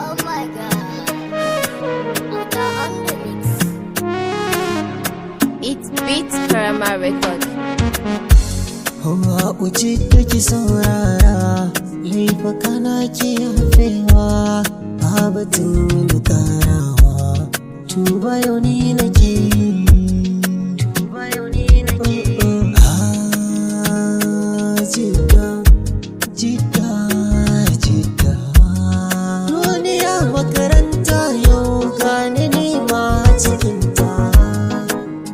Oh my god. Abba on the mix. It's Beats Karama Record. Hawa Jitah ki saurara, laifuka na ki yafewa, babatun da karawa, tuba yau ni nake. Jiddah, Jiddah, Jiddah. Duniya makaranta yau gani nema cikinta.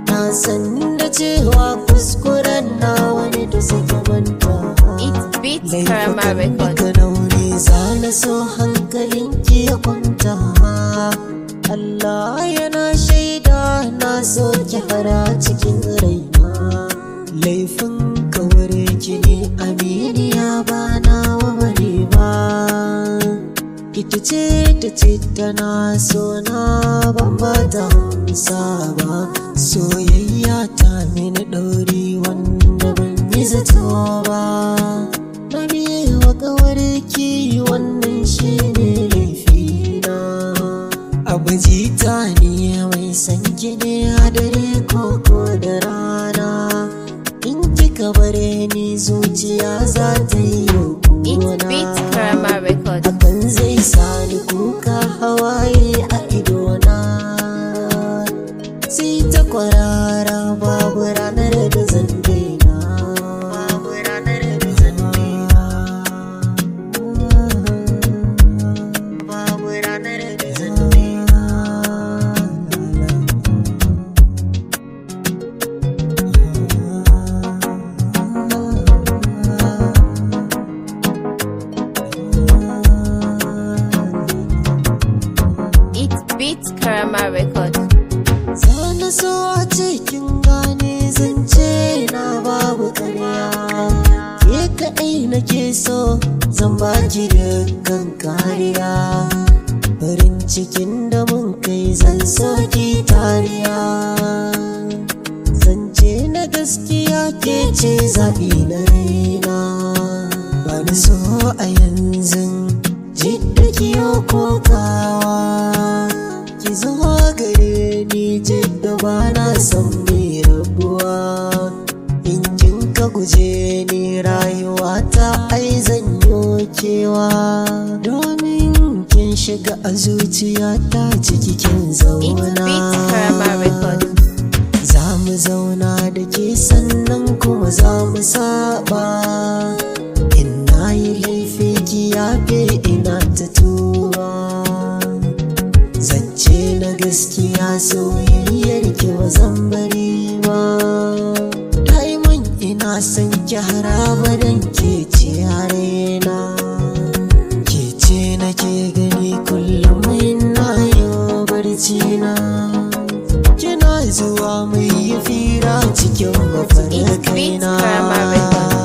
Na san da cewa kuskuren na wani da sake manta. It's Beats Karama Record. Ka nauri zana so hankalinki ya kwanta. Allah yana shaida na so ki fara cikin raina. Laifin kawar ki ne aminiya ba nawa bane ba. Ita ce ta ce tana so na ban ba ta amsa ba. Soyayya ta mini ɗauri wanda ban yi zato ba. Na biye wa kawar ki wannan shi ne laifina. Abba Jitah ne mai san ki ne a dare ko da rana. In kika bare ni zuciya za ta yi It's Beats Karama Record. hakan zai sani kuka hawaye a idona. Sai ta kwarara babu ranar da zan daina. Babu ranar da zan daina. Babu ranar da zan daina. It's Beats Karama Record. Zana so a cikin gane zance na babu karya. Ke kaɗai nake so zan baki dukkan kariya. Farin cikin da mun kai zan so ki tariya. Zance na gaskiya ke ce zaɓi na raina. Bani so a yanzu Jiddah kiyo kokawa. Ki zo gare ni Jiddah ba na son mai rabuwa. In kin ka guje ni rayuwa ta ai zan yi kewa. Domin kin shiga a zuciya ta ciki kin It's zauna. Beats Karama Record. Za mu zauna da ke sannan kuma za mu saba. In na yi laifi ki yafe ina ta tuba. Zance na gaskiya soyayyar ki ba zan bari ba. Daiman ina son ki har abadan ke ce harena. Ke ce nake gani kullum ina yau barci na. Kina zuwa mai fira cikin mafarkaina. It's Beats Karama Record.